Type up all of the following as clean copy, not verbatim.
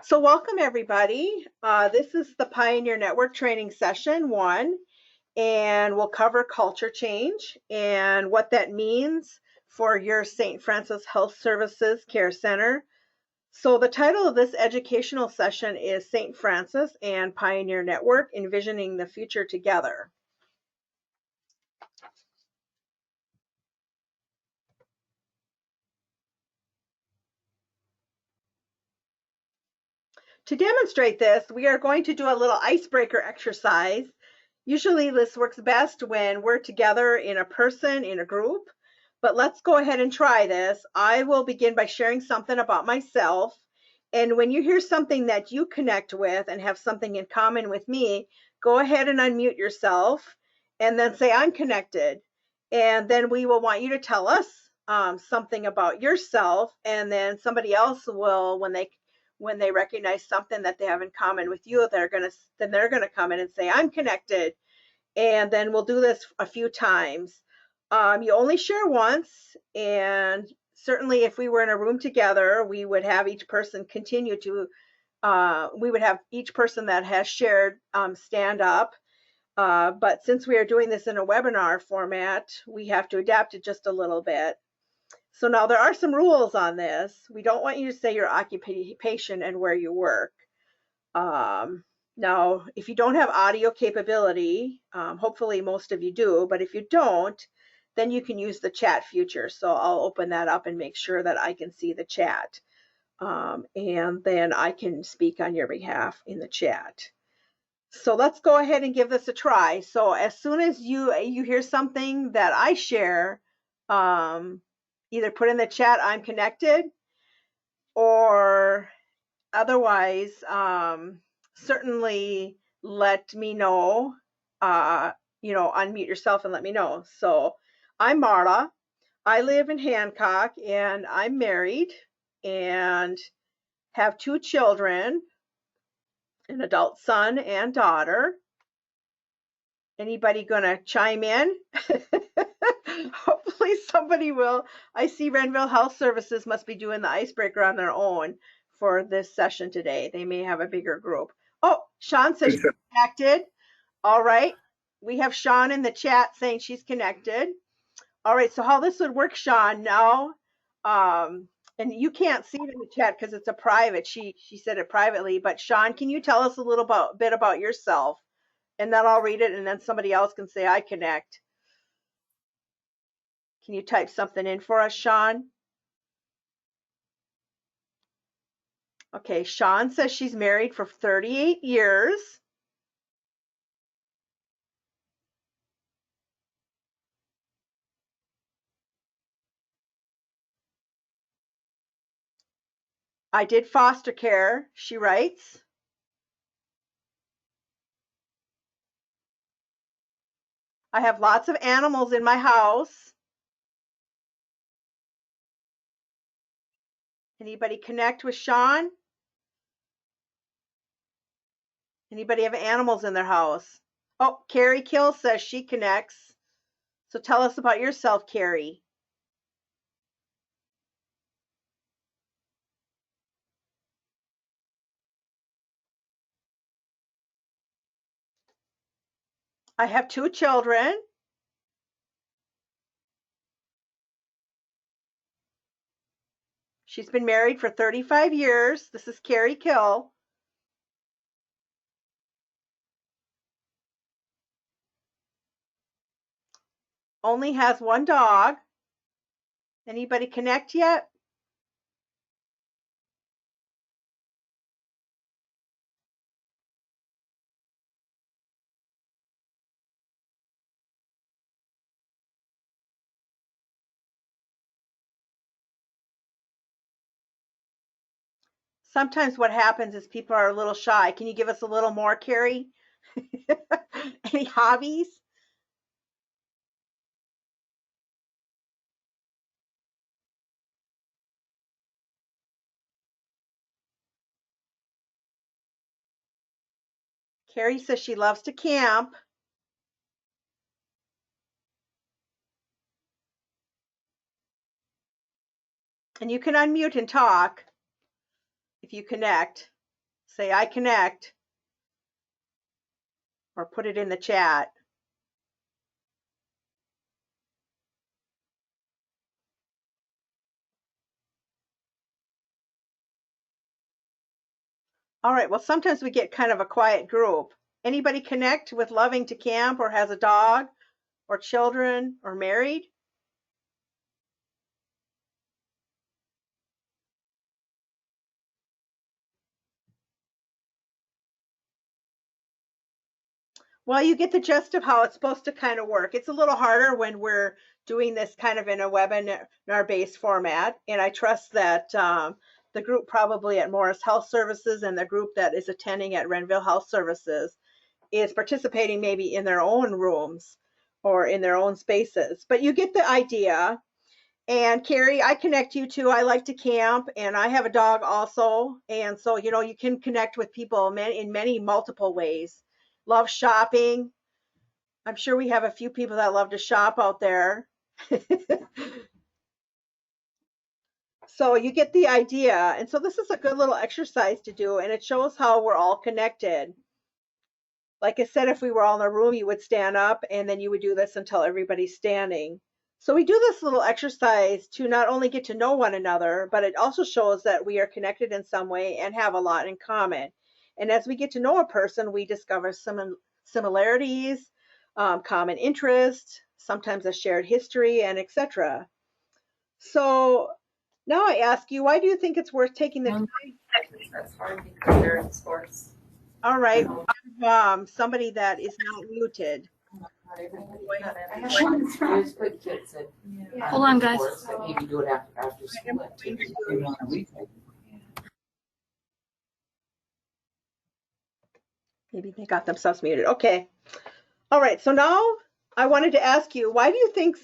So welcome everybody. This is the Pioneer Network Training Session 1, and we'll cover culture change and what that means for your St. Francis Health Services Care Center. So the title of this educational session is St. Francis and Pioneer Network, Envisioning the Future Together. To demonstrate this, we are going to do a little icebreaker exercise. Usually this works best when we're together in a person, in a group, but let's go ahead and try this. I will begin by sharing something about myself. And when you hear something that you connect with and have something in common with me, go ahead and unmute yourself and then say, I'm connected. And then we will want you to tell us something about yourself. And then somebody else will, when they recognize something that they have in common with you, they're gonna come in and say, I'm connected. And then we'll do this a few times. You only share once, and certainly if we were in a room together, we would have each person continue to, we would have each person that has shared stand up. But since we are doing this in a webinar format, we have to adapt it just a little bit. So now there are some rules on this. We don't want you to say your occupation and where you work. Now, if you don't have audio capability, hopefully most of you do, but if you don't, then you can use the chat feature. So I'll open that up and make sure that I can see the chat. And then I can speak on your behalf in the chat. So let's go ahead and give this a try. So as soon as you hear something that I share, either put in the chat, I'm connected, or otherwise, certainly let me know, unmute yourself and let me know. So I'm Marla. I live in Hancock and I'm married and have 2 children, an adult son and daughter. Anybody gonna chime in? Hopefully somebody will. I see Renville Health Services must be doing the icebreaker on their own for this session today. They may have a bigger group. Oh, Sean says she's connected. All right. We have Sean in the chat saying she's connected. All right. So how this would work, Sean, now, and you can't see it in the chat because it's a private. She said it privately. But Sean, can you tell us a little bit about yourself? And then I'll read it, and then somebody else can say, I connect. Can you type something in for us, Sean? Okay, Sean says she's married for 38 years. I did foster care, she writes. I have lots of animals in my house. Anybody connect with Sean? Anybody have animals in their house? Oh, Carrie Kill says she connects. So tell us about yourself, Carrie. I have 2 children. She's been married for 35 years. This is Carrie Kill. Only has 1 dog. Anybody connect yet? Sometimes what happens is people are a little shy. Can you give us a little more, Carrie? Any hobbies? Carrie says she loves to camp. And you can unmute and talk if you connect. say I connect, or put it in the chat. All right, well, sometimes we get kind of a quiet group. Anybody connect with loving to camp or has a dog or children or married? Well, you get the gist of how it's supposed to kind of work. It's a little harder when we're doing this kind of in a webinar-based format, and I trust that the group probably at Morris Health Services and the group that is attending at Renville Health Services is participating maybe in their own rooms or in their own spaces. But you get the idea. And Carrie, I connect you too. I like to camp and I have a dog also. And so, you know, you can connect with people in many multiple ways. Love shopping. I'm sure we have a few people that love to shop out there. So you get the idea. And so this is a good little exercise to do, and it shows how we're all connected. Like I said, if we were all in a room, you would stand up and then you would do this until everybody's standing. So we do this little exercise to not only get to know one another, but it also shows that we are connected in some way and have a lot in common. And as we get to know a person, we discover some similarities, common interests, sometimes a shared history, and etc. So now I ask you, why do you think it's worth taking the time? That's hard because they're in sports. All right, somebody that is not muted. Hold on, guys. Maybe do it after school. Maybe they got themselves muted. Okay. All right. So now I wanted to ask you, why do you think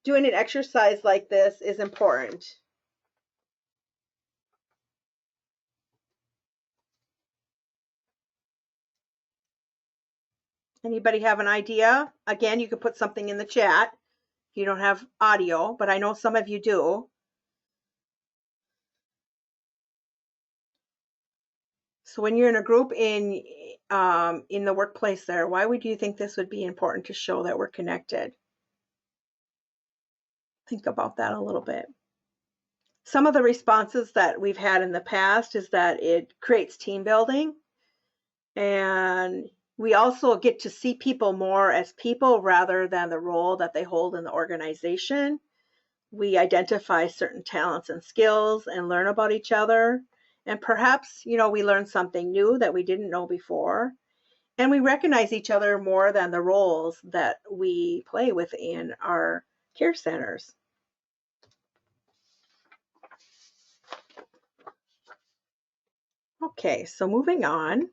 doing an exercise like this is important? Anybody have an idea? Again, you could put something in the chat if you don't have audio, but I know some of you do. So when you're in a group in the workplace there, why would you think this would be important to show that we're connected? Think about that a little bit. Some of the responses that we've had in the past is that it creates team building, and we also get to see people more as people rather than the role that they hold in the organization. We identify certain talents and skills and learn about each other. And perhaps, you know, we learn something new that we didn't know before. And we recognize each other more than the roles that we play within our care centers. Okay, so moving on.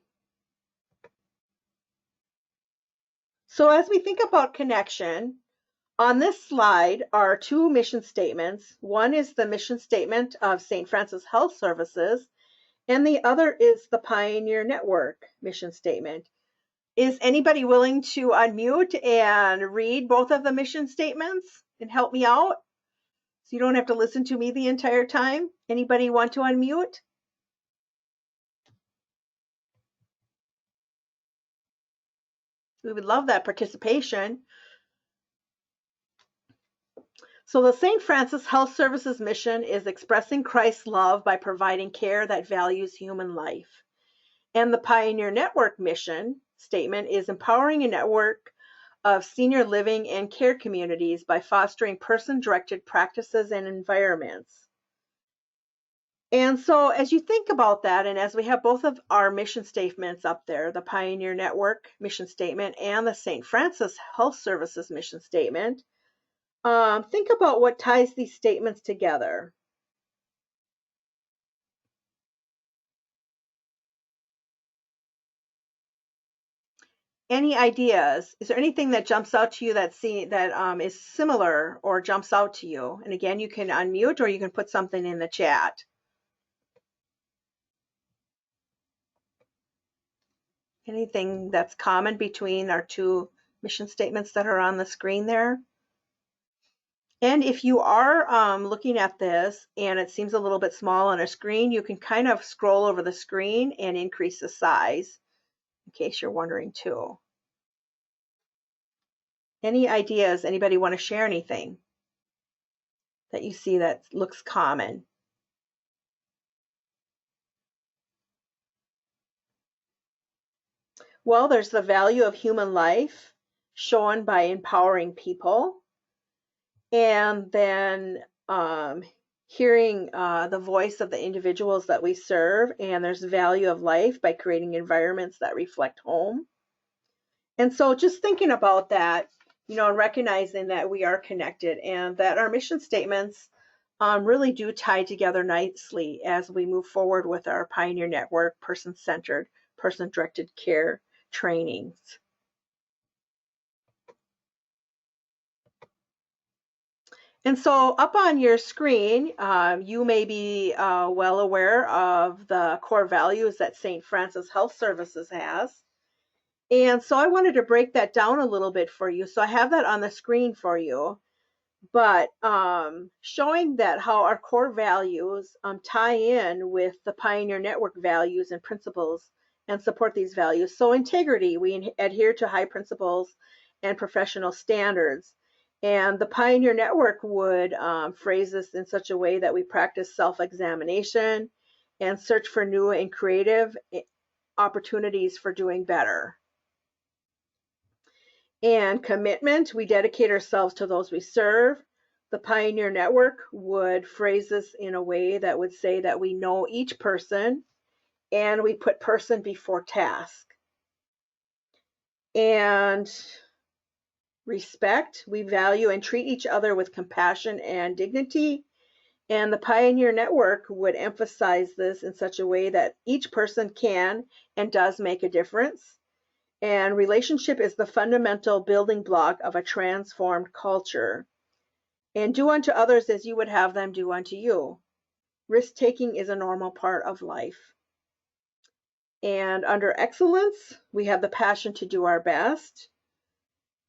So as we think about connection, on this slide are two mission statements. One is the mission statement of St. Francis Health Services, and the other is the Pioneer Network mission statement. Is anybody willing to unmute and read both of the mission statements and help me out? So you don't have to listen to me the entire time. Anybody want to unmute? We would love that participation. So the St. Francis Health Services mission is expressing Christ's love by providing care that values human life. And the Pioneer Network mission statement is empowering a network of senior living and care communities by fostering person-directed practices and environments. And so as you think about that, and as we have both of our mission statements up there, the Pioneer Network mission statement and the St. Francis Health Services mission statement, think about what ties these statements together. Any ideas? Is there anything that jumps out to you that is similar or jumps out to you? And again, you can unmute or you can put something in the chat. Anything that's common between our two mission statements that are on the screen there? And if you are looking at this and it seems a little bit small on a screen, you can kind of scroll over the screen and increase the size, in case you're wondering too. Any ideas? Anybody want to share anything that you see that looks common? Well, there's the value of human life shown by empowering people, and then hearing the voice of the individuals that we serve, and there's value of life by creating environments that reflect home. And so just thinking about that, you know, and recognizing that we are connected and that our mission statements really do tie together nicely as we move forward with our Pioneer Network person-centered, person-directed care trainings. And so up on your screen, you may be well aware of the core values that St. Francis Health Services has. And so I wanted to break that down a little bit for you. So I have that on the screen for you, but showing that how our core values tie in with the Pioneer Network values and principles and support these values. So integrity, we adhere to high principles and professional standards. And the Pioneer Network would phrase this in such a way that we practice self-examination and search for new and creative opportunities for doing better. And commitment, we dedicate ourselves to those we serve. The Pioneer Network would phrase this in a way that would say that we know each person and we put person before task. And respect, we value and treat each other with compassion and dignity. And the Pioneer Network would emphasize this in such a way that each person can and does make a difference. And relationship is the fundamental building block of a transformed culture. And do unto others as you would have them do unto you. Risk-taking is a normal part of life. And under excellence, we have the passion to do our best.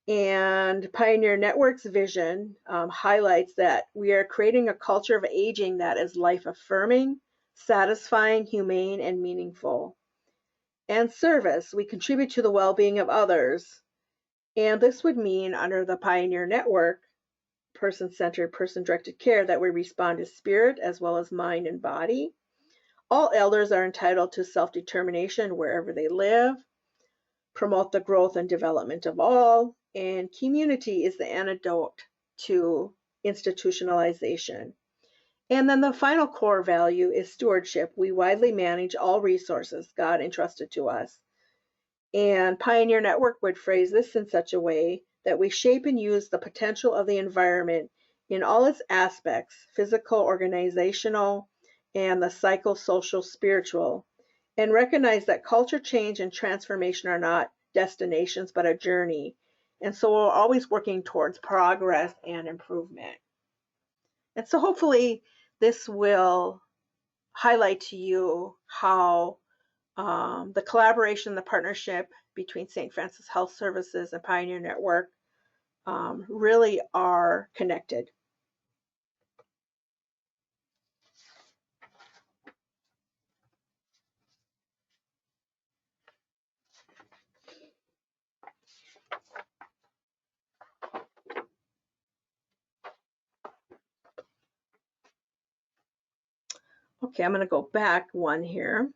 And Pioneer Network's vision highlights that we are creating a culture of aging that is life-affirming, satisfying, humane, and meaningful. And service, we contribute to the well-being of others. And this would mean under the Pioneer Network, person-centered, person-directed care, that we respond to spirit as well as mind and body. All elders are entitled to self-determination wherever they live, promote the growth and development of all, and community is the antidote to institutionalization. And then the final core value is stewardship. We widely manage all resources God entrusted to us. And Pioneer Network would phrase this in such a way that we shape and use the potential of the environment in all its aspects, physical, organizational, and the psychosocial, spiritual, and recognize that culture change and transformation are not destinations, but a journey. And so we're always working towards progress and improvement. And so hopefully this will highlight to you how the collaboration, the partnership between St. Francis Health Services and Pioneer Network really are connected. Okay, I'm going to go back one here.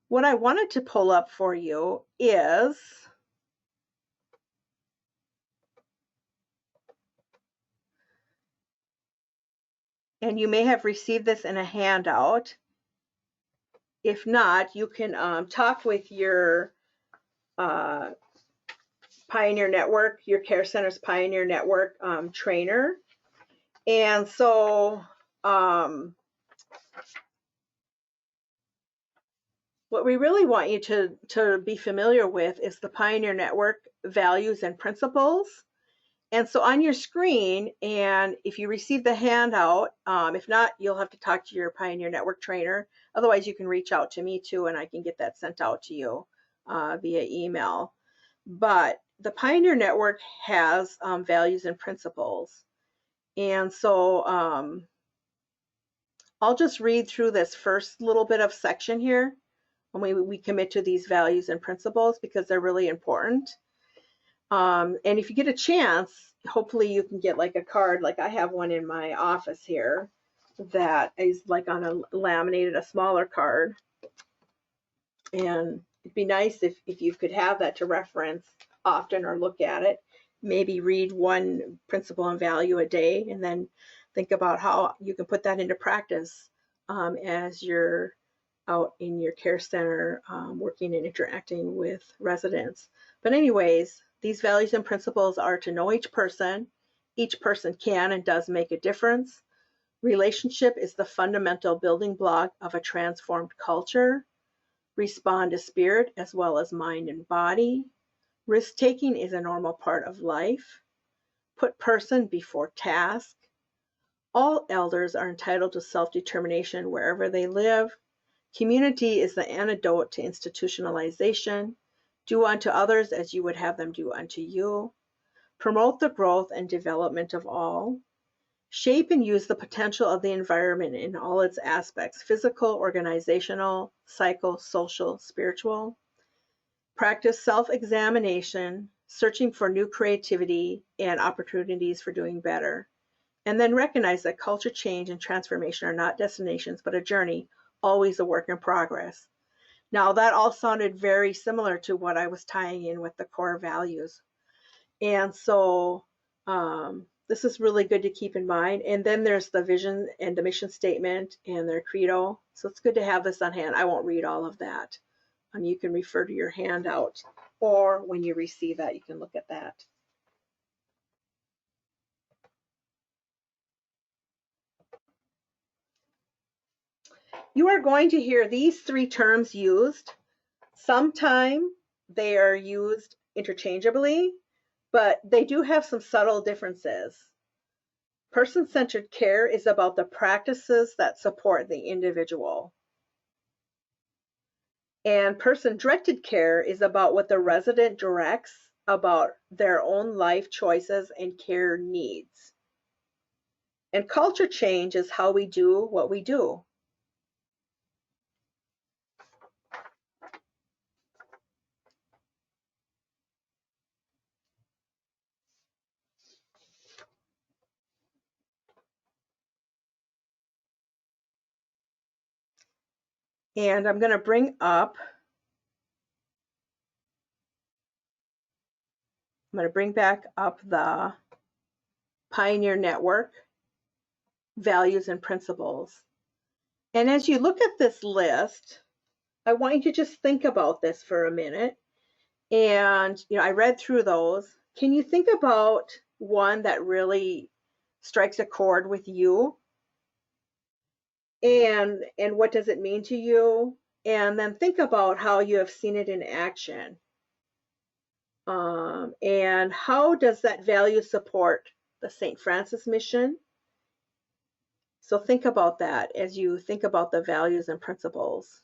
What I wanted to pull up for you is and you may have received this in a handout. If not, you can talk with your Pioneer Network, your Care Center's Pioneer Network trainer. And so what we really want you to be familiar with is the Pioneer Network values and principles. And so on your screen, and if you receive the handout, if not, you'll have to talk to your Pioneer Network trainer. Otherwise, you can reach out to me too, and I can get that sent out to you via email. But the Pioneer Network has values and principles. And so I'll just read through this first little bit of section here when we commit to these values and principles, because they're really important. And if you get a chance, hopefully you can get like a card, like I have one in my office here that is like on a laminated, a smaller card. And it'd be nice if you could have that to reference often or look at it. Maybe read one principle and value a day, and then think about how you can put that into practice as you're out in your care center working and interacting with residents. But anyways, these values and principles are to know each person. Each person can and does make a difference. Relationship is the fundamental building block of a transformed culture. Respond to spirit as well as mind and body. Risk-taking is a normal part of life. Put person before task. All elders are entitled to self-determination wherever they live. Community is the antidote to institutionalization. Do unto others as you would have them do unto you. Promote the growth and development of all. Shape and use the potential of the environment in all its aspects, physical, organizational, psychosocial, spiritual. Practice self-examination, searching for new creativity and opportunities for doing better. And then recognize that culture change and transformation are not destinations, but a journey, always a work in progress. Now, that all sounded very similar to what I was tying in with the core values. And so this is really good to keep in mind. And then there's the vision and the mission statement and their credo. So it's good to have this on hand. I won't read all of that. You can refer to your handout, or when you receive that, you can look at that. You are going to hear these three terms used. Sometimes they are used interchangeably, but they do have some subtle differences. Person-centered care is about the practices that support the individual. And person-directed care is about what the resident directs about their own life choices and care needs. And culture change is how we do what we do. And I'm going to bring back up the Pioneer Network values and principles. And as you look at this list, I want you to just think about this for a minute. And I read through those. Can you think about one that really strikes a chord with you? And what does it mean to you? And then think about how you have seen it in action. And how does that value support the St. Francis mission? So think about that as you think about the values and principles.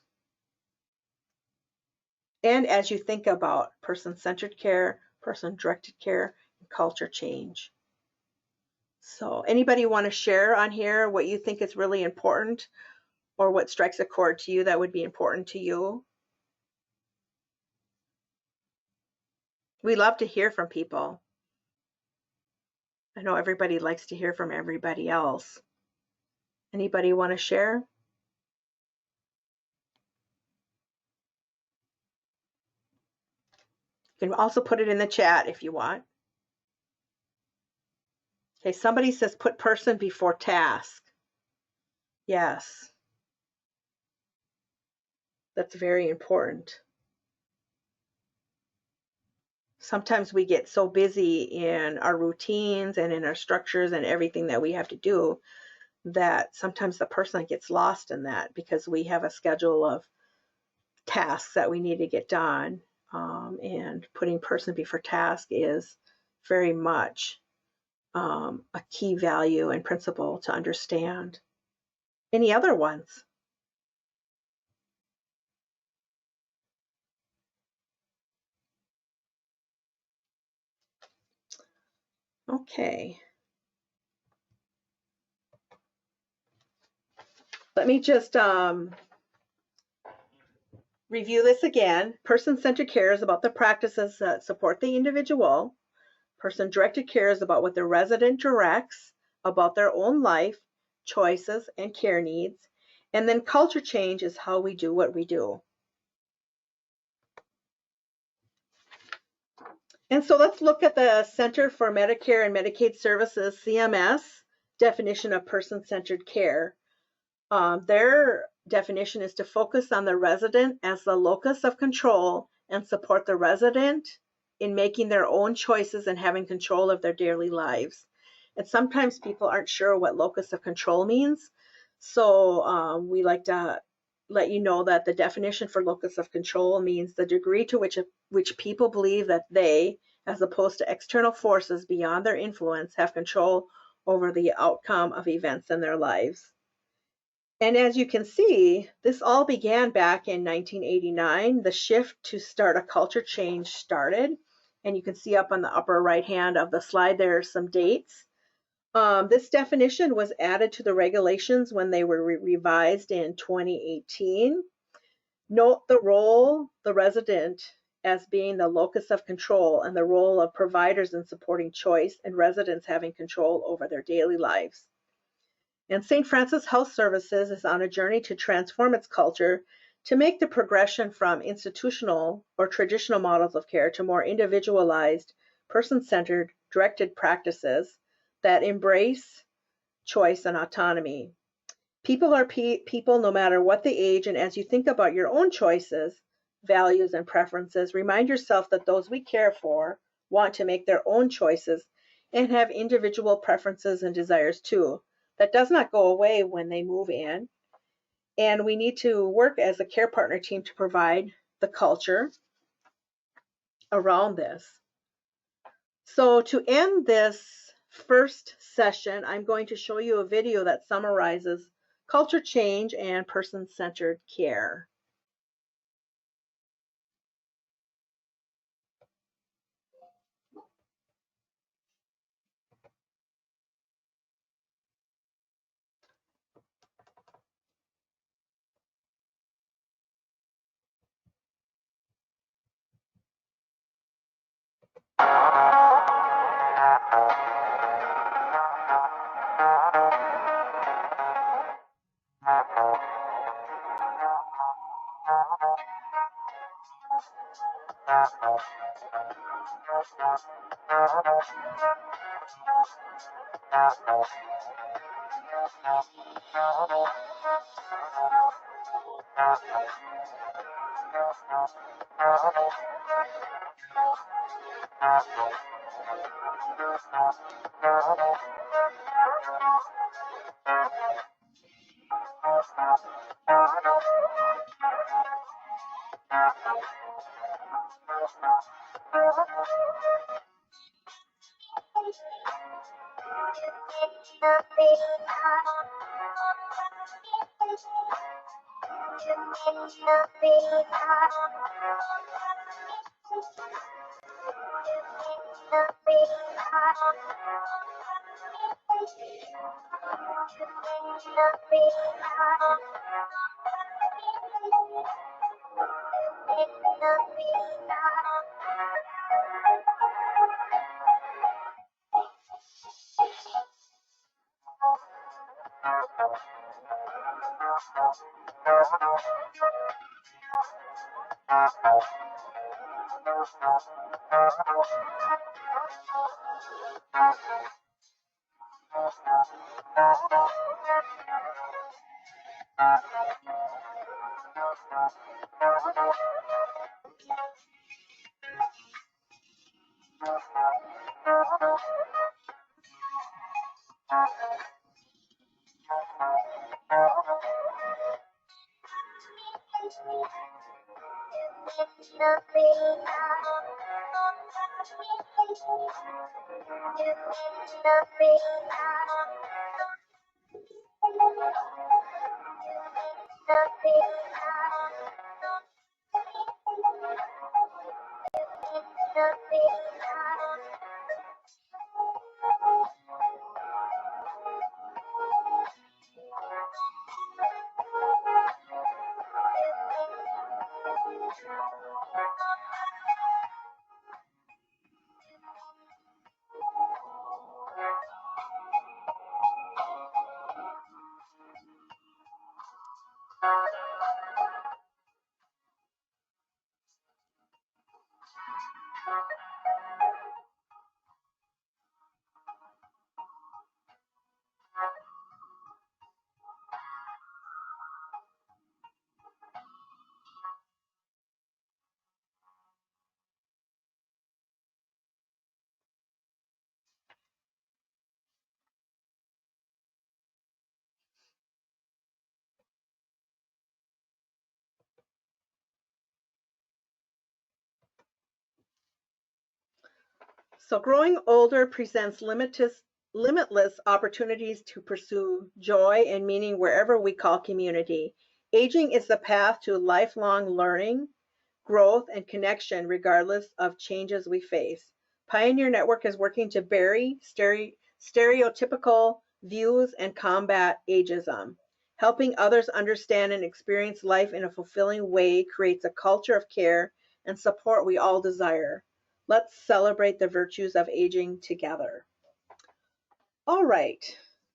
And as you think about person-centered care, person-directed care, and culture change. So anybody want to share on here what you think is really important, or what strikes a chord to you that would be important to you? We love to hear from people. I know everybody likes to hear from everybody else. Anybody want to share? You can also put it in the chat if you want. Okay, somebody says put person before task. Yes. That's very important. Sometimes we get so busy in our routines and in our structures and everything that we have to do that sometimes the person gets lost in that, because we have a schedule of tasks that we need to get done. And putting person before task is very much a key value and principle to understand. Any other ones? Okay. Let me just review this again. Person-centered care is about the practices that support the individual. Person-directed care is about what the resident directs about their own life, choices, and care needs. And then culture change is how we do what we do. And so let's look at the Center for Medicare and Medicaid Services, CMS, definition of person-centered care. Their definition is to focus on the resident as the locus of control and support the resident in making their own choices and having control of their daily lives. And sometimes people aren't sure what locus of control means. So we like to let you know that the definition for locus of control means the degree to which people believe that they, as opposed to external forces beyond their influence, have control over the outcome of events in their lives. And as you can see, this all began back in 1989. The shift to start a culture change started. And you can see up on the upper right hand of the slide there are some dates. This definition was added to the regulations when they were revised in 2018. Note the role, the resident as being the locus of control, and the role of providers in supporting choice and residents having control over their daily lives. And St. Francis Health Services is on a journey to transform its culture to make the progression from institutional or traditional models of care to more individualized, person-centered, directed practices that embrace choice and autonomy. People are people no matter what the age, and as you think about your own choices, values, and preferences, remind yourself that those we care for want to make their own choices and have individual preferences and desires too. That does not go away when they move in. And we need to work as a care partner team to provide the culture around this. So to end this first session, I'm going to show you a video that summarizes culture change and person-centered care. So growing older presents limitless opportunities to pursue joy and meaning wherever we call community. Aging is the path to lifelong learning, growth, and connection regardless of changes we face. Pioneer Network is working to bury stereotypical views and combat ageism. Helping others understand and experience life in a fulfilling way creates a culture of care and support we all desire. Let's celebrate the virtues of aging together. All right,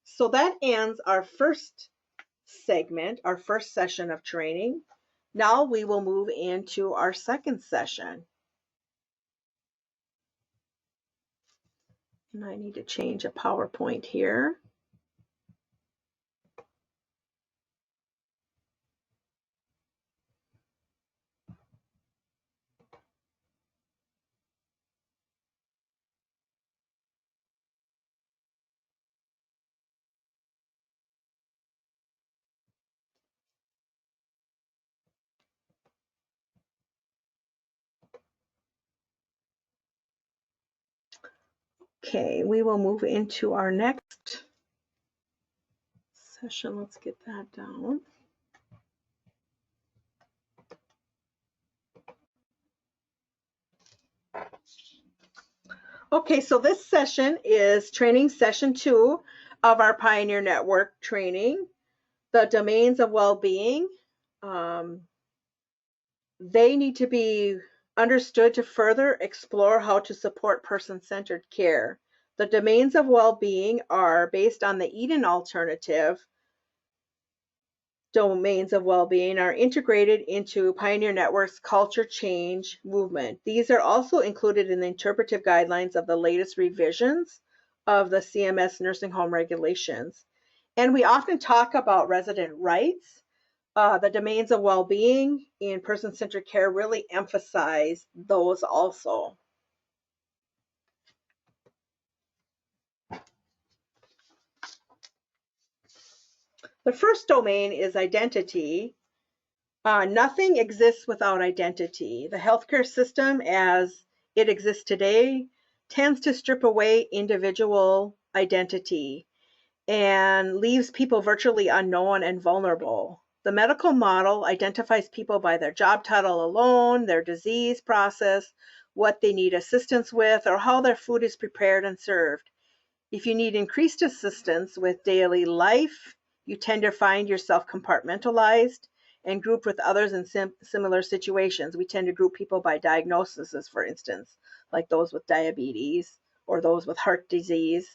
so that ends our first segment, our first session of training. Now we will move into our second session. And I need to change a PowerPoint here. Okay, we will move into our next session. Let's get that down. Okay, so this session is training session 2 of our Pioneer Network training, the domains of well-being. They need to be understood to further explore how to support person-centered care. The domains of well-being are based on the Eden Alternative. Domains of well-being are integrated into Pioneer Network's culture change movement. These are also included in the interpretive guidelines of the latest revisions of the CMS nursing home regulations. And we often talk about resident rights. The domains of well-being in person-centered care really emphasize those also. The first domain is identity. Nothing exists without identity. The healthcare system as it exists today tends to strip away individual identity and leaves people virtually unknown and vulnerable. The medical model identifies people by their job title alone, their disease process, what they need assistance with, or how their food is prepared and served. If you need increased assistance with daily life, you tend to find yourself compartmentalized and grouped with others in similar situations. We tend to group people by diagnoses, for instance, like those with diabetes or those with heart disease,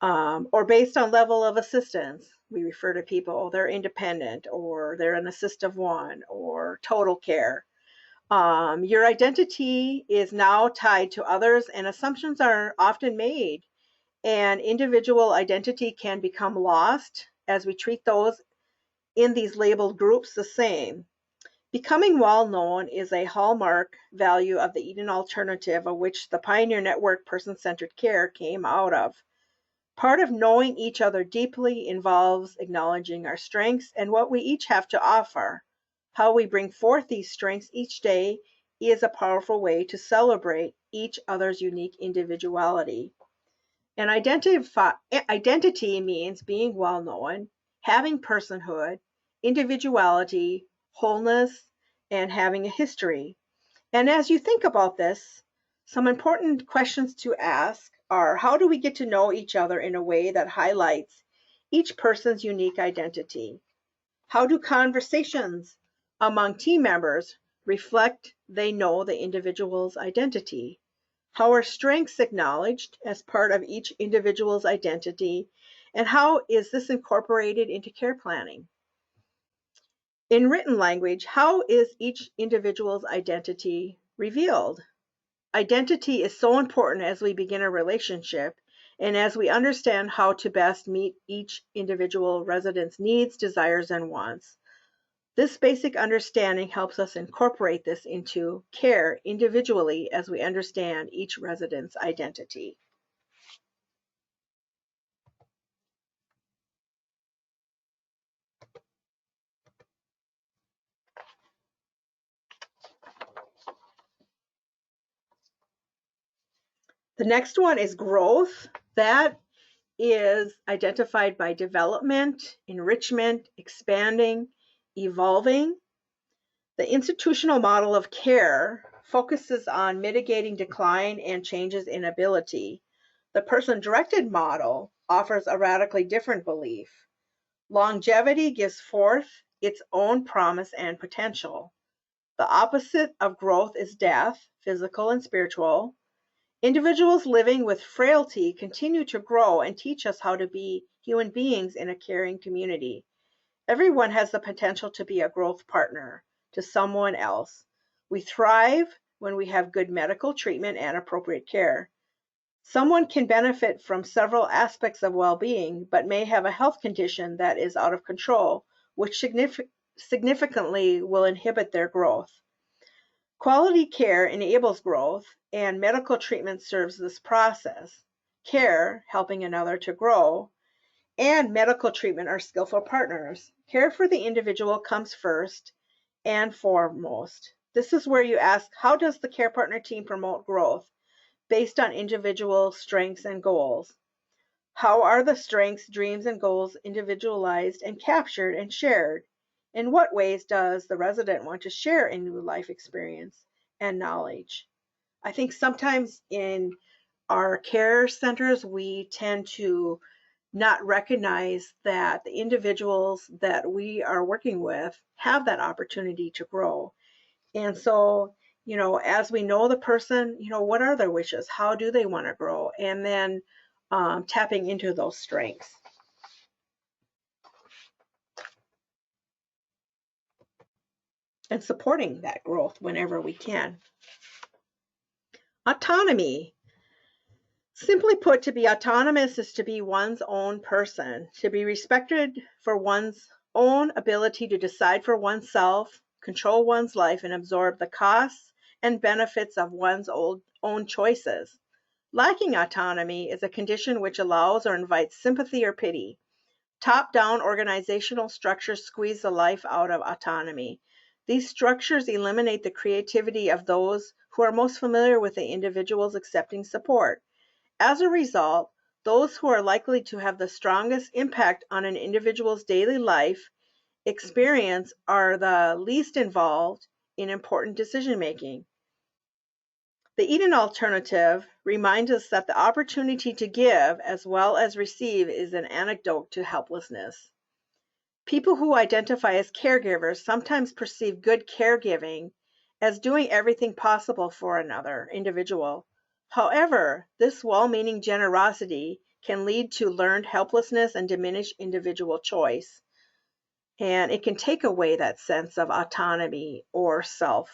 or based on level of assistance. We refer to people, they're independent, or they're an assistive one, or total care. Your identity is now tied to others, and assumptions are often made, and individual identity can become lost as we treat those in these labeled groups the same. Becoming well-known is a hallmark value of the Eden Alternative, of which the Pioneer Network person-centered care came out of. Part of knowing each other deeply involves acknowledging our strengths and what we each have to offer. How we bring forth these strengths each day is a powerful way to celebrate each other's unique individuality. And identity means being well-known, having personhood, individuality, wholeness, and having a history. And as you think about this, some important questions to ask are, how do we get to know each other in a way that highlights each person's unique identity? How do conversations among team members reflect they know the individual's identity? How are strengths acknowledged as part of each individual's identity? And how is this incorporated into care planning? In written language, how is each individual's identity revealed? Identity is so important as we begin a relationship and as we understand how to best meet each individual resident's needs, desires, and wants. This basic understanding helps us incorporate this into care individually as we understand each resident's identity. The next one is growth. That is identified by development, enrichment, expanding, evolving. The institutional model of care focuses on mitigating decline and changes in ability. The person-directed model offers a radically different belief. Longevity gives forth its own promise and potential. The opposite of growth is death, physical and spiritual. Individuals living with frailty continue to grow and teach us how to be human beings in a caring community. Everyone has the potential to be a growth partner to someone else. We thrive when we have good medical treatment and appropriate care. Someone can benefit from several aspects of well-being, but may have a health condition that is out of control, which significantly will inhibit their growth. Quality care enables growth, and medical treatment serves this process. Care, helping another to grow, and medical treatment are skillful partners. Care for the individual comes first and foremost. This is where you ask, how does the care partner team promote growth based on individual strengths and goals? How are the strengths, dreams, and goals individualized and captured and shared? In what ways does the resident want to share a new life experience and knowledge? I think sometimes in our care centers, we tend to not recognize that the individuals that we are working with have that opportunity to grow. And so, as we know the person, what are their wishes? How do they want to grow? And then tapping into those strengths. And supporting that growth whenever we can. Autonomy. Simply put, to be autonomous is to be one's own person, to be respected for one's own ability to decide for oneself, control one's life, and absorb the costs and benefits of one's own choices. Lacking autonomy is a condition which allows or invites sympathy or pity. Top-down organizational structures squeeze the life out of autonomy. These structures eliminate the creativity of those who are most familiar with the individual's accepting support. As a result, those who are likely to have the strongest impact on an individual's daily life experience are the least involved in important decision-making. The Eden alternative reminds us that the opportunity to give as well as receive is an antidote to helplessness. People who identify as caregivers sometimes perceive good caregiving as doing everything possible for another individual. However, this well-meaning generosity can lead to learned helplessness and diminish individual choice. And it can take away that sense of autonomy or self.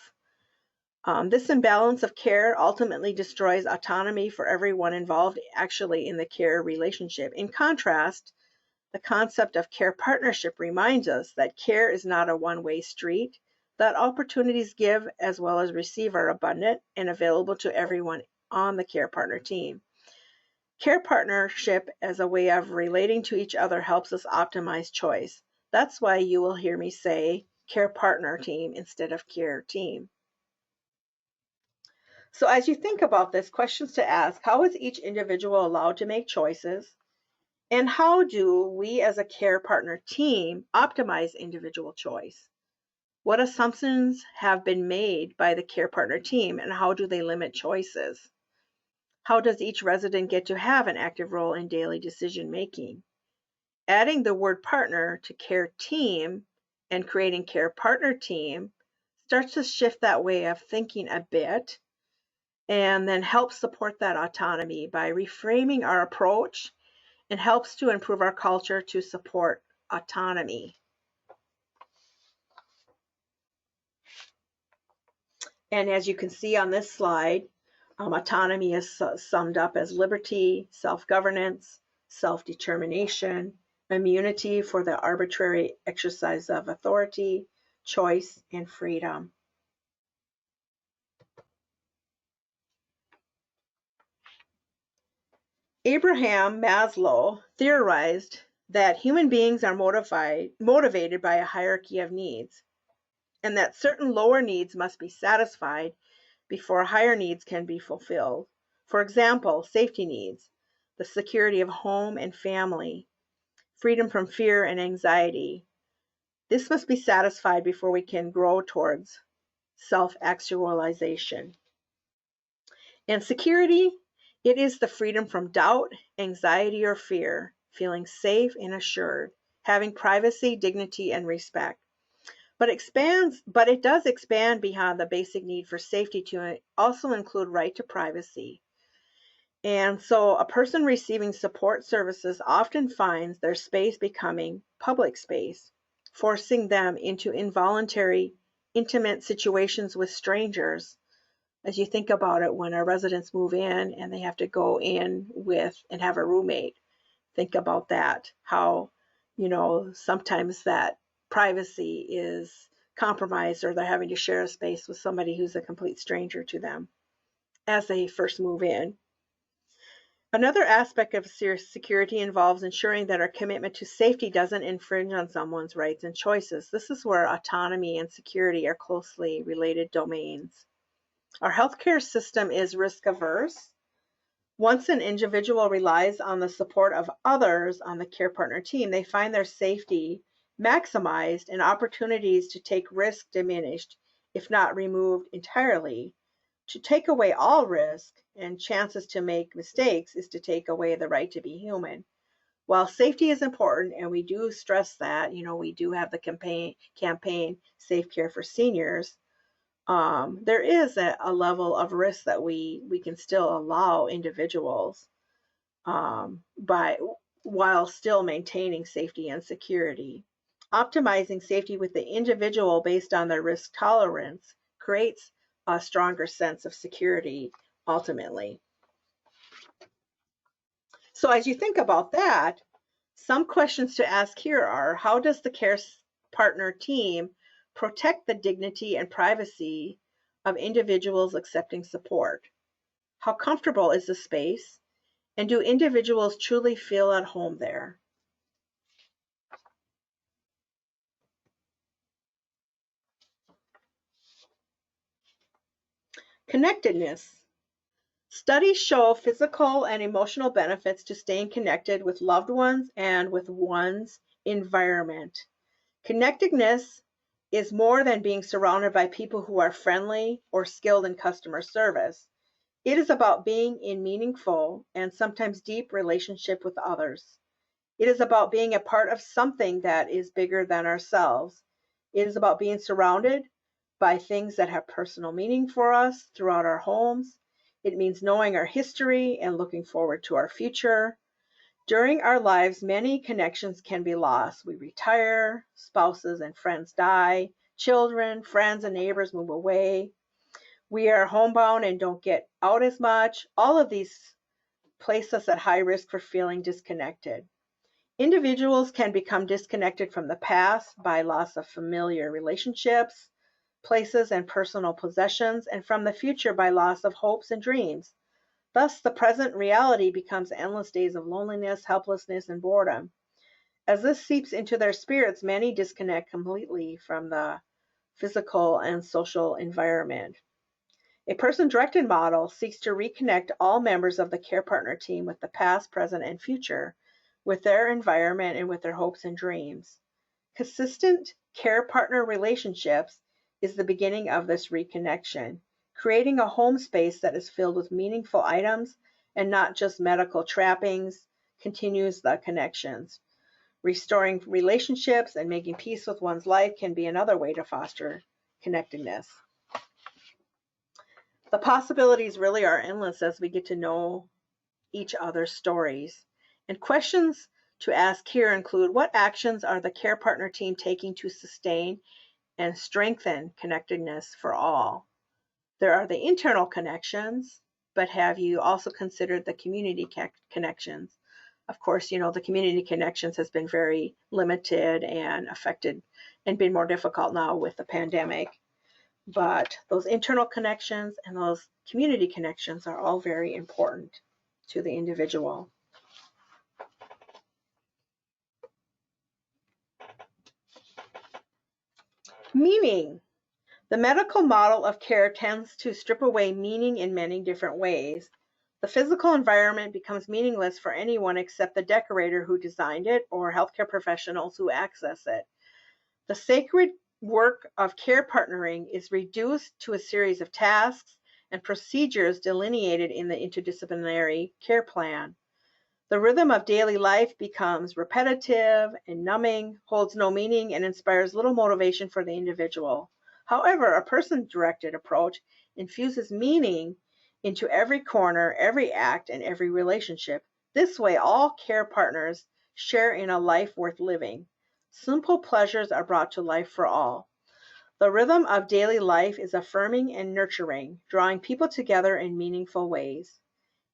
This imbalance of care ultimately destroys autonomy for everyone involved actually in the care relationship. In contrast, the concept of care partnership reminds us that care is not a one-way street, that opportunities give as well as receive are abundant and available to everyone on the care partner team. Care partnership as a way of relating to each other helps us optimize choice. That's why you will hear me say care partner team instead of care team. So as you think about this, questions to ask: how is each individual allowed to make choices? And how do we as a care partner team optimize individual choice? What assumptions have been made by the care partner team and how do they limit choices? How does each resident get to have an active role in daily decision making? Adding the word partner to care team and creating care partner team starts to shift that way of thinking a bit, and then helps support that autonomy by reframing our approach, and helps to improve our culture to support autonomy. And as you can see on this slide, autonomy is summed up as liberty, self-governance, self-determination, immunity for the arbitrary exercise of authority, choice, and freedom. Abraham Maslow theorized that human beings are motivated by a hierarchy of needs, and that certain lower needs must be satisfied before higher needs can be fulfilled. For example, safety needs, the security of home and family, freedom from fear and anxiety. This must be satisfied before we can grow towards self-actualization. And security, it is the freedom from doubt, anxiety, or fear, feeling safe and assured, having privacy, dignity, and respect. But it does expand beyond the basic need for safety to also include right to privacy. And so a person receiving support services often finds their space becoming public space, forcing them into involuntary, intimate situations with strangers. As you think about it, when our residents move in and they have to go in with and have a roommate, think about that, how, sometimes that privacy is compromised, or they're having to share a space with somebody who's a complete stranger to them as they first move in. Another aspect of security involves ensuring that our commitment to safety doesn't infringe on someone's rights and choices. This is where autonomy and security are closely related domains. Our healthcare system is risk averse. Once an individual relies on the support of others on the care partner team, they find their safety maximized and opportunities to take risk diminished, if not removed entirely. To take away all risk and chances to make mistakes is to take away the right to be human. While safety is important, and we do stress that, we do have the campaign Safe Care for Seniors, there is a level of risk that we can still allow individuals while still maintaining safety and security. Optimizing safety with the individual based on their risk tolerance creates a stronger sense of security ultimately. So as you think about that, some questions to ask here are, how does the care partner team protect the dignity and privacy of individuals accepting support? How comfortable is the space? And do individuals truly feel at home there? Connectedness. Studies show physical and emotional benefits to staying connected with loved ones and with one's environment. Connectedness is more than being surrounded by people who are friendly or skilled in customer service. It is about being in meaningful and sometimes deep relationship with others. It is about being a part of something that is bigger than ourselves. It is about being surrounded by things that have personal meaning for us throughout our homes. It means knowing our history and looking forward to our future. During our lives, many connections can be lost. We retire, spouses and friends die, children, friends, and neighbors move away. We are homebound and don't get out as much. All of these place us at high risk for feeling disconnected. Individuals can become disconnected from the past by loss of familiar relationships, places, and personal possessions, and from the future by loss of hopes and dreams. Thus, the present reality becomes endless days of loneliness, helplessness, and boredom. As this seeps into their spirits, many disconnect completely from the physical and social environment. A person-directed model seeks to reconnect all members of the care partner team with the past, present, and future, with their environment and with their hopes and dreams. Consistent care partner relationships is the beginning of this reconnection, creating a home space that is filled with meaningful items and not just medical trappings continues the connections. Restoring relationships and making peace with one's life can be another way to foster connectedness. The possibilities really are endless as we get to know each other's stories. And questions to ask here include, what actions are the care partner team taking to sustain and strengthen connectedness for all? There are the internal connections, but have you also considered the community connections? Of course, the community connections has been very limited and affected and been more difficult now with the pandemic. But those internal connections and those community connections are all very important to the individual. Meaning. The medical model of care tends to strip away meaning in many different ways. The physical environment becomes meaningless for anyone except the decorator who designed it or healthcare professionals who access it. The sacred work of care partnering is reduced to a series of tasks and procedures delineated in the interdisciplinary care plan. The rhythm of daily life becomes repetitive and numbing, holds no meaning, and inspires little motivation for the individual. However, a person-directed approach infuses meaning into every corner, every act, and every relationship. This way, all care partners share in a life worth living. Simple pleasures are brought to life for all. The rhythm of daily life is affirming and nurturing, drawing people together in meaningful ways.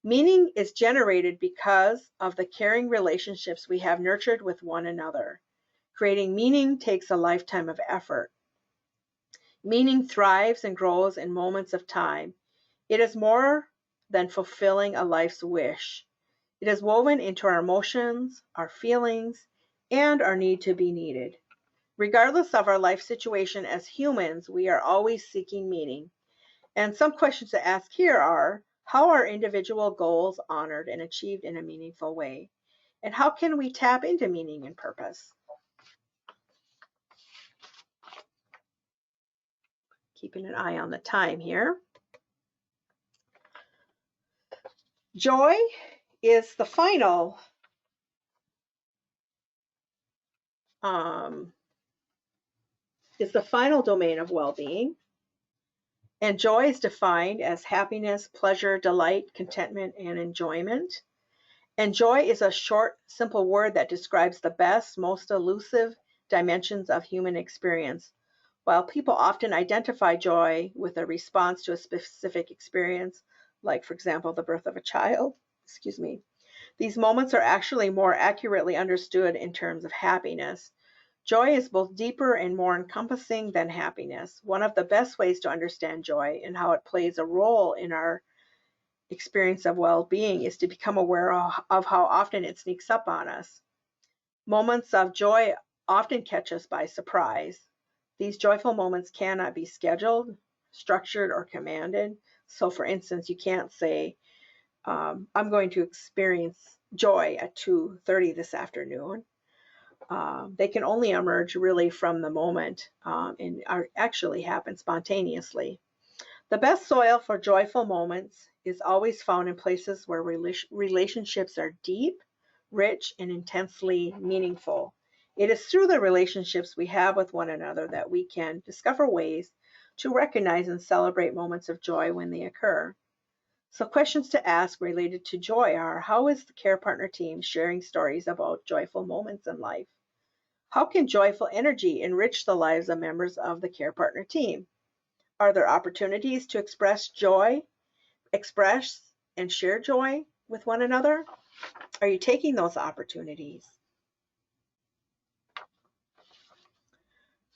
Meaning is generated because of the caring relationships we have nurtured with one another. Creating meaning takes a lifetime of effort. Meaning thrives and grows in moments of time. It is more than fulfilling a life's wish. It is woven into our emotions, our feelings, and our need to be needed. Regardless of our life situation as humans, we are always seeking meaning. And some questions to ask here are, how are individual goals honored and achieved in a meaningful way? And how can we tap into meaning and purpose? Keeping an eye on the time here. Joy is the final domain of well-being. And joy is defined as happiness, pleasure, delight, contentment, and enjoyment. And joy is a short, simple word that describes the best, most elusive dimensions of human experience. While people often identify joy with a response to a specific experience, like, for example, the birth of a child, these moments are actually more accurately understood in terms of happiness. Joy is both deeper and more encompassing than happiness. One of the best ways to understand joy and how it plays a role in our experience of well-being is to become aware of how often it sneaks up on us. Moments of joy often catch us by surprise. These joyful moments cannot be scheduled, structured, or commanded. So, for instance, you can't say, I'm going to experience joy at 2:30 this afternoon. They can only emerge really from the moment and actually happen spontaneously. The best soil for joyful moments is always found in places where relationships are deep, rich, and intensely meaningful. It is through the relationships we have with one another that we can discover ways to recognize and celebrate moments of joy when they occur. So questions to ask related to joy are, how is the care partner team sharing stories about joyful moments in life? How can joyful energy enrich the lives of members of the care partner team? Are there opportunities to express and share joy with one another? Are you taking those opportunities?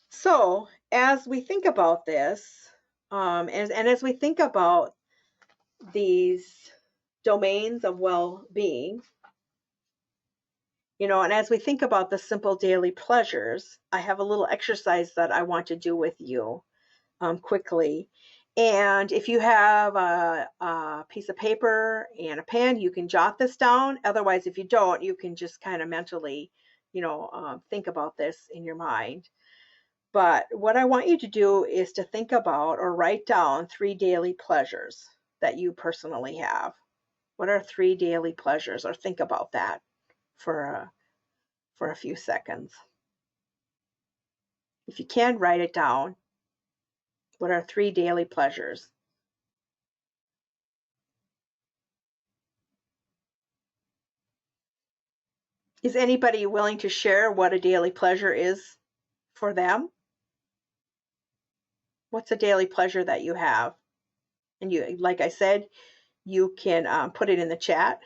So as we think about this, and as we think about these domains of well-being, and as we think about the simple daily pleasures, I have a little exercise that I want to do with you quickly. And if you have a piece of paper and a pen, you can jot this down. Otherwise, if you don't, you can just kind of mentally, think about this in your mind. But what I want you to do is to think about or write down 3 daily pleasures that you personally have. What are 3 daily pleasures? Or think about that for a few seconds. If you can, write it down. What are 3 daily pleasures? Is anybody willing to share what a daily pleasure is for them? What's a daily pleasure that you have? And you, like I said, you can put it in the chat.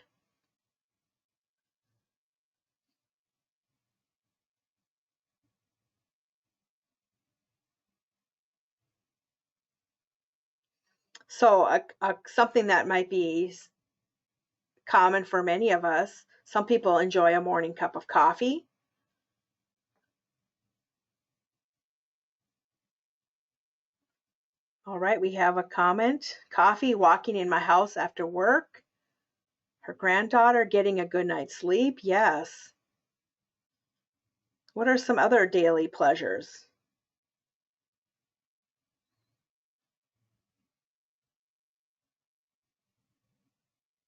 So something that might be common for many of us, some people enjoy a morning cup of coffee. All right, we have a comment. Coffee, walking in my house after work. Her granddaughter, getting a good night's sleep. Yes. What are some other daily pleasures?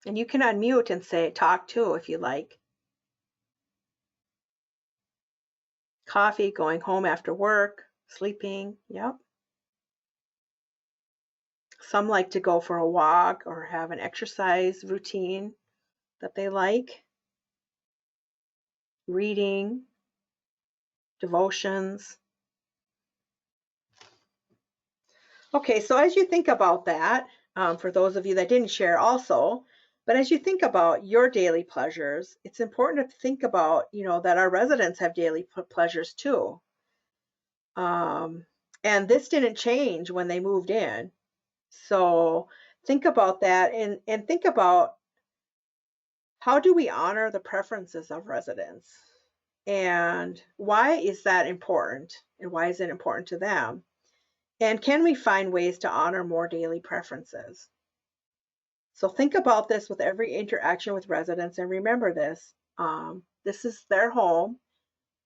And you can unmute and say talk too if you like. Coffee, going home after work, sleeping. Yep. Some like to go for a walk or have an exercise routine that they like. Reading, devotions. Okay, so as you think about that, for those of you that didn't share also, but as you think about your daily pleasures, it's important to think about, that our residents have daily pleasures too. And this didn't change when they moved in. So think about that and think about, how do we honor the preferences of residents? And why is that important? And why is it important to them? And can we find ways to honor more daily preferences? So think about this with every interaction with residents, and remember this. This is their home,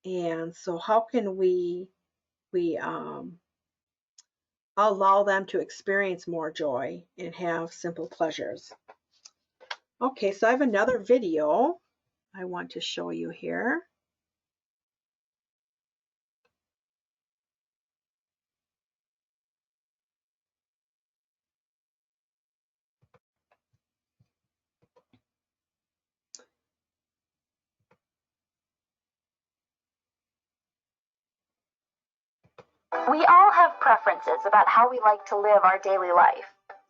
and so how can we allow them to experience more joy and have simple pleasures? Okay, so I have another video I want to show you here. We all have preferences about how we like to live our daily life.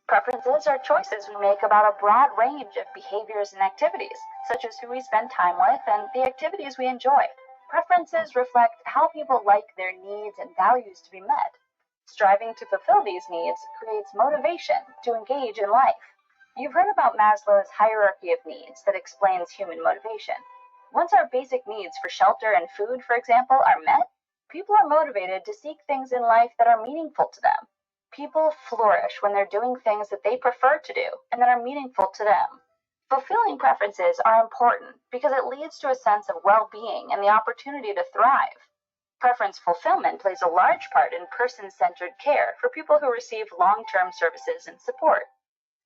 Preferences are choices we make about a broad range of behaviors and activities, such as who we spend time with and the activities we enjoy. Preferences reflect how people like their needs and values to be met. Striving to fulfill these needs creates motivation to engage in life. You've heard about Maslow's hierarchy of needs that explains human motivation. Once our basic needs for shelter and food, for example, are met, people are motivated to seek things in life that are meaningful to them. People flourish when they're doing things that they prefer to do and that are meaningful to them. Fulfilling preferences are important because it leads to a sense of well-being and the opportunity to thrive. Preference fulfillment plays a large part in person-centered care for people who receive long-term services and support.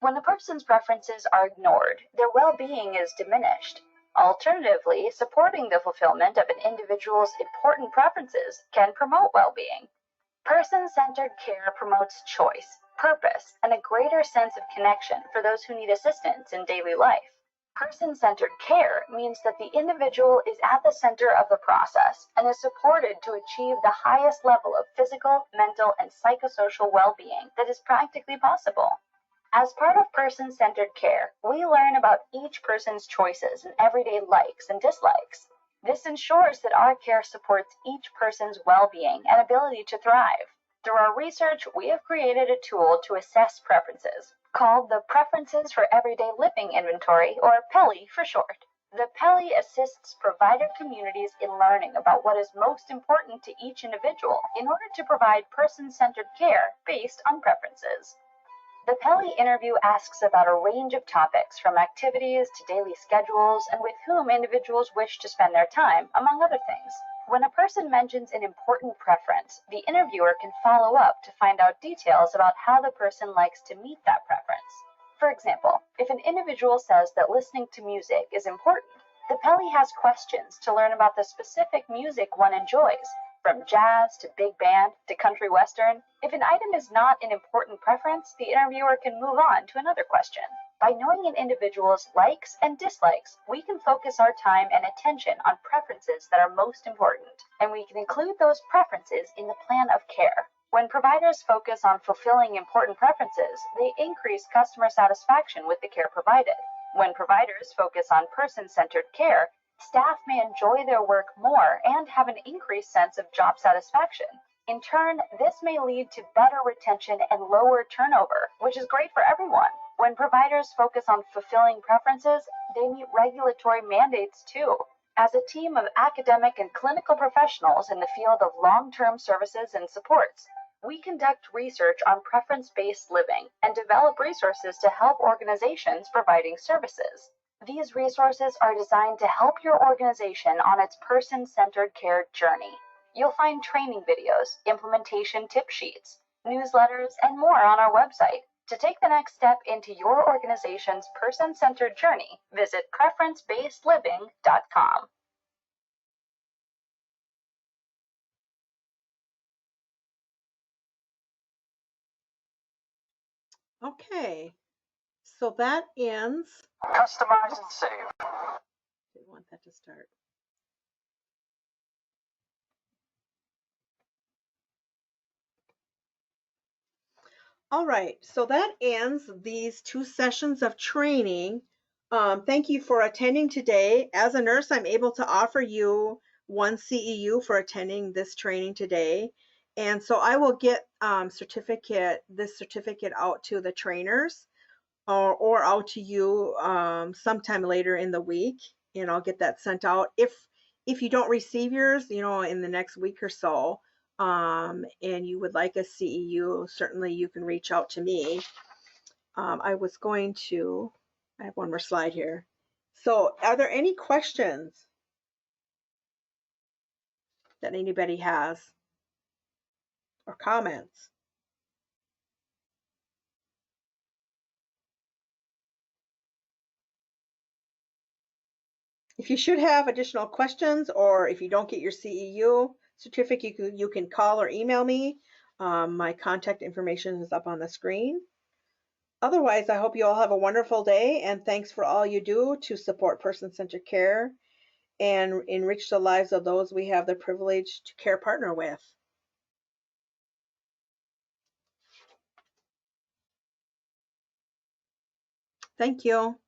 When a person's preferences are ignored, their well-being is diminished. Alternatively, supporting the fulfillment of an individual's important preferences can promote well-being. Person-centered care promotes choice, purpose, and a greater sense of connection for those who need assistance in daily life. Person-centered care means that the individual is at the center of the process and is supported to achieve the highest level of physical, mental, and psychosocial well-being that is practically possible. As part of person-centered care, we learn about each person's choices and everyday likes and dislikes. This ensures that our care supports each person's well-being and ability to thrive. Through our research, we have created a tool to assess preferences, called the Preferences for Everyday Living Inventory, or PELI for short. The PELI assists provider communities in learning about what is most important to each individual in order to provide person-centered care based on preferences. The PELI interview asks about a range of topics, from activities to daily schedules and with whom individuals wish to spend their time, among other things. When a person mentions an important preference, the interviewer can follow up to find out details about how the person likes to meet that preference. For example, if an individual says that listening to music is important, the PELI has questions to learn about the specific music one enjoys From jazz to big band to country western, if an item is not an important preference, the interviewer can move on to another question. By knowing an individual's likes and dislikes, we can focus our time and attention on preferences that are most important, and we can include those preferences in the plan of care. When providers focus on fulfilling important preferences, they increase customer satisfaction with the care provided. When providers focus on person-centered care, staff may enjoy their work more and have an increased sense of job satisfaction. In turn, this may lead to better retention and lower turnover, which is great for everyone. When providers focus on fulfilling preferences, they meet regulatory mandates too. As a team of academic and clinical professionals in the field of long-term services and supports, we conduct research on preference-based living and develop resources to help organizations providing services. These resources are designed to help your organization on its person-centered care journey. You'll find training videos, implementation tip sheets, newsletters, and more on our website. To take the next step into your organization's person-centered journey, visit preference-based-living.com. Okay, so that ends. Customize and save. Didn't want that to start. All right, so that ends these 2 sessions of training. Thank you for attending today. As a nurse, I'm able to offer you 1 CEU for attending this training today. And so I will get this certificate out to the trainers or out to you sometime later in the week, and I'll get that sent out. If you don't receive yours, in the next week or so, and you would like a CEU, certainly you can reach out to me. I have one more slide here. So are there any questions that anybody has or comments? If you should have additional questions, or if you don't get your CEU certificate, you can call or email me. My contact information is up on the screen. Otherwise, I hope you all have a wonderful day, and thanks for all you do to support person-centered care and enrich the lives of those we have the privilege to care partner with. Thank you.